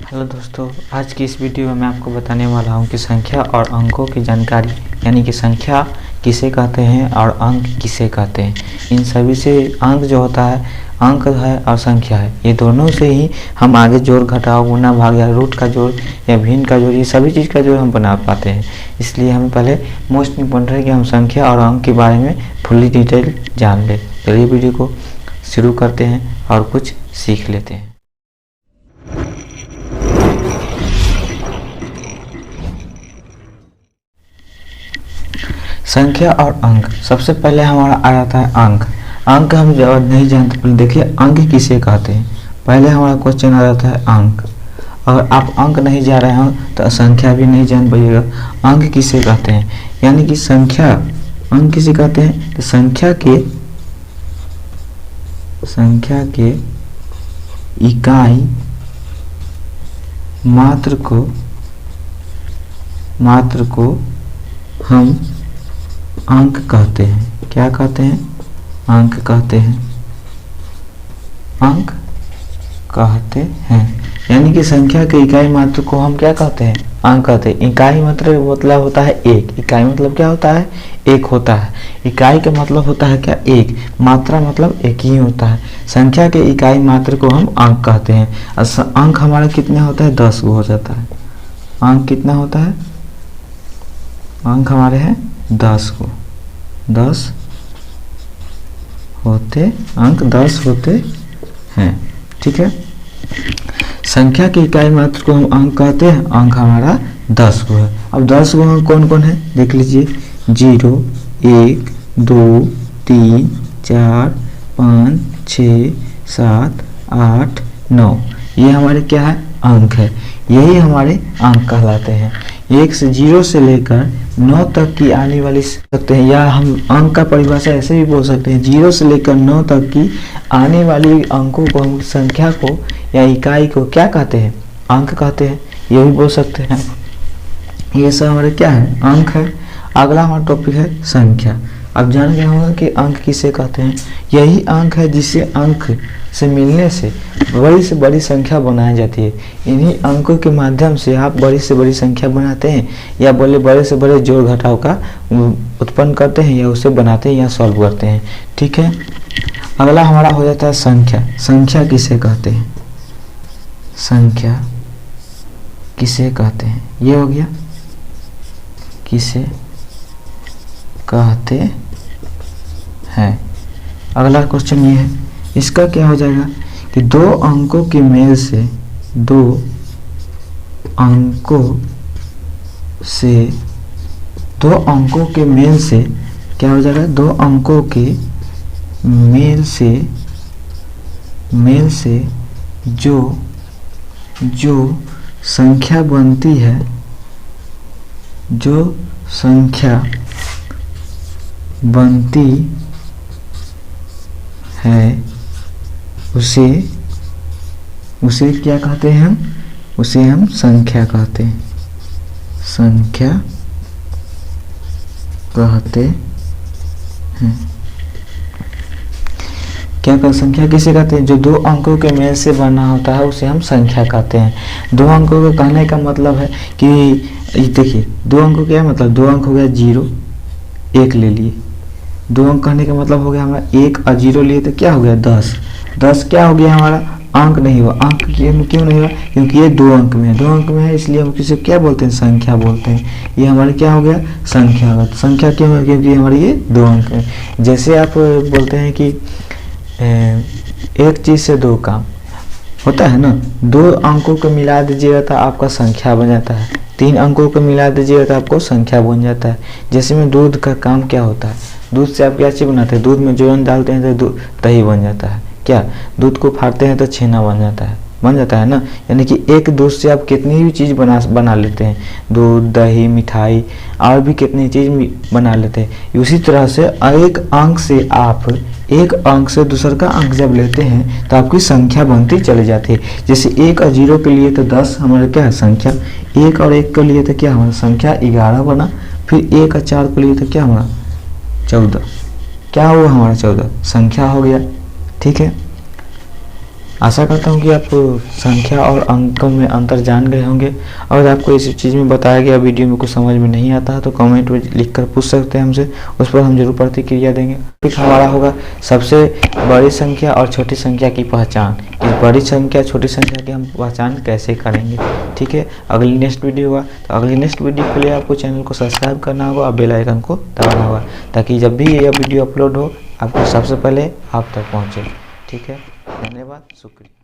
Hello दोस्तों, आज की इस वीडियो में मैं आपको बताने वाला हूं कि संख्या और अंकों की जानकारी, यानी कि संख्या किसे कहते हैं और अंक किसे कहते हैं। इन सभी से अंक जो होता है, अंक है और संख्या है, ये दोनों से ही हम आगे जोड़ घटाव गुना भाग या रूट का जोड़ या भिन्न का जोड़, ये सभी चीज़ का जोड़ हम बना पाते हैं। इसलिए हमें पहले मोस्ट इम्पोर्टेंट है कि हम संख्या और अंक के बारे में फुल्ली डिटेल जान लें। चलिए वीडियो को शुरू करते हैं और कुछ सीख लेते हैं। संख्या और अंक, सबसे पहले हमारा आ जाता है अंक। अंक हम जब नहीं जानते, पहले देखिए अंक किसे कहते हैं। पहले हमारा क्वेश्चन आ जाता है अंक। अगर आप अंक नहीं जा रहे हो तो संख्या भी नहीं जान पाइएगा। अंक किसे कहते हैं, यानी कि संख्या, अंक किसे कहते हैं तो संख्या के इकाई मात्र को हम अंक कहते हैं। क्या कहते हैं? अंक कहते हैं। अंक कहते हैं, यानी कि संख्या के इकाई मात्र को हम क्या कहते हैं? अंक कहते हैं। इकाई मतलब होता है एक। इकाई मतलब क्या होता है? एक होता है। इकाई का मतलब होता है क्या? एक। मात्रा मतलब एक ही होता है। संख्या के इकाई मात्र को हम अंक कहते हैं। अंक हमारे कितने होता है? 10 गो हो जाता है। अंक कितना होता है? अंक हमारे हैं 10 को। 10 होते, अंक 10 होते हैं। ठीक है, संख्या की इकाई मात्र को हम अंक कहते हैं। अंक हमारा 10 को है। अब 10 को हम कौन कौन है देख लीजिए। 0, 1, 2, 3, 4, 5, 6, 7, 8, 9, ये हमारे क्या है? अंक है। यही हमारे अंक कहलाते हैं। 0 से लेकर 9 तक की आने वाली सकते हैं, या हम अंक का परिभाषा ऐसे भी बोल सकते हैं। 0 से लेकर 9 तक की आने वाली अंकों को, हम संख्या को या इकाई को क्या कहते हैं? अंक कहते हैं। ये भी बोल सकते हैं। ये सब हमारे क्या है? अंक है। अगला हमारा टॉपिक है संख्या। अब जान गए होंगे कि अंक किसे कहते हैं। यही अंक है जिससे अंक से मिलने से बड़ी संख्या बनाई जाती है। इन्हीं अंकों के माध्यम से आप बड़ी से बड़ी संख्या बनाते हैं, या बोले बड़े से बड़े जोड़ घटाव का उत्पन्न करते हैं, या उसे बनाते हैं या सॉल्व करते हैं। ठीक है, अगला हमारा हो जाता है संख्या। संख्या किसे कहते हैं? संख्या किसे कहते हैं? ये हो गया किसे कहते हैं। अगला क्वेश्चन ये है, इसका क्या हो जाएगा कि दो अंकों के मेल से क्या हो जाएगा? दो अंकों के मेल से जो संख्या बनती है, उसे क्या कहते हैं? उसे हम संख्या कहते हैं। संख्या कहते हैं। क्या कर संख्या किसे कहते हैं? जो दो अंकों के मेल से बना होता है उसे हम संख्या कहते हैं। दो अंकों का कहने का मतलब है कि देखिए, दो अंकों क्या मतलब? दो अंक हो गया 0, 1 ले लिए। दो अंक कहने का मतलब हो गया हमारा 1 और 0 लिए तो क्या हो गया? 10। 10 क्या हो गया हमारा? अंक नहीं हुआ। अंक क्यों नहीं हुआ? क्योंकि ये 2 अंक में है। 2 अंक में है, इसलिए हम किसे क्या बोलते हैं? संख्या बोलते हैं। ये हमारे क्या हो गया? संख्या होगा। संख्या क्यों है? क्योंकि हमारे ये 2 अंक में। जैसे आप बोलते हैं कि एक चीज से 2 काम होता है ना। 2 अंकों को मिला दीजिएगा तो आपका संख्या बन जाता है। 3 अंकों को मिला दीजिएगा तो आपको संख्या बन जाता है। जैसे में दूध का काम क्या होता है? दूध से आप क्या चीज़ बनाते हैं? दूध में जोन डालते हैं तो दही बन जाता है। क्या? दूध को फाड़ते हैं तो छेना बन जाता है ना। यानी कि एक दूध से आप कितनी भी चीज़ बना लेते हैं। दूध, दही, मिठाई और भी कितनी चीज़ बना लेते हैं। उसी तरह से एक अंक से दूसर का अंक जब लेते हैं तो आपकी संख्या बनती चली जाती है। जैसे 1 और 0 के लिए तो 10 हमारा क्या है? संख्या। 1 और 1 के लिए तो क्या हमारा? संख्या 11 बना। फिर 1 और 4 के लिए तो क्या हमारा? 14। क्या हुआ हमारा? 14 संख्या हो गया। ठीक है, आशा करता हूँ कि आप संख्या और अंकों में अंतर जान गए होंगे। अगर आपको इस चीज़ में बताया गया वीडियो में कुछ समझ में नहीं आता है तो कमेंट में लिखकर पूछ सकते हैं हमसे, उस पर हम जरूर प्रतिक्रिया देंगे। टॉपिक हमारा होगा सबसे बड़ी संख्या और छोटी संख्या की पहचान, कि बड़ी संख्या छोटी संख्या की हम पहचान कैसे करेंगे। ठीक है, अगली नेक्स्ट वीडियो होगा, तो अगली नेक्स्ट वीडियो के लिए आपको चैनल को सब्सक्राइब करना होगा और बेल आइकन को दबाना होगा, ताकि जब भी यह वीडियो अपलोड हो आपको सबसे पहले आप तक पहुँचे। ठीक है, धन्यवाद, शुक्रिया।